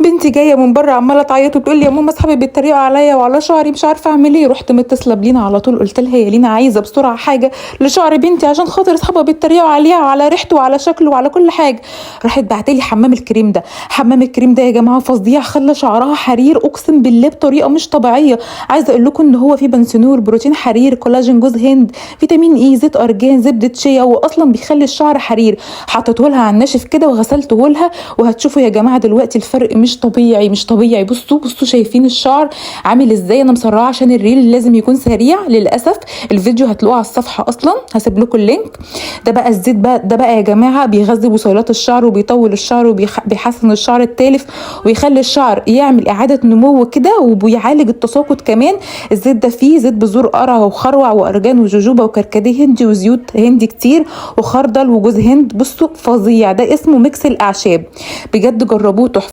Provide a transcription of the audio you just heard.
بنتي جايه من بره عماله تعيط وتقول لي يا ماما اصحابي بيتريقوا عليا وعلى شعري مش عارفه اعمل ايه. رحت متصله بلينا على طول، قلت لها يا لينا عايزه بسرعه حاجه لشعر بنتي عشان خاطر اصحابها بيتريقوا عليها وعلى ريحته وعلى شكله وعلى كل حاجه. راحت بعتلي حمام الكريم ده. حمام الكريم ده يا جماعه فظيع، خلى شعرها حرير اقسم بالله بطريقه مش طبيعيه. عايزه اقول لكم ان هو فيه بنسنور، بروتين حرير، كولاجين جوز هند، فيتامين اي، زيت ارجان، زبده شيا، واصلا بيخلي الشعر حرير. حطيته لها على الناشف كده وغسلته لها، وهتشوفوا يا جماعه دلوقتي الفرق مش طبيعي مش طبيعي. بصوا بصوا شايفين الشعر عامل ازاي؟ انا مسرعه عشان الريل لازم يكون سريع للاسف. الفيديو هتلاقوه على الصفحه اصلا، هسيب لكم اللينك. ده بقى الزيت بقى ده بقى يا جماعه بيغذي بصيلات الشعر وبيطول الشعر وبيحسن الشعر التالف ويخلي الشعر يعمل اعاده نمو كده وبيعالج التساقط كمان. الزيت ده فيه زيت بذور قرع وخروع وارجان وجوجوبا وكركديه هندي وزيوت هندي كتير وخردل وجوز هند. بصوا فظيع، ده اسمه ميكس الاعشاب، بجد جربوه تحفه.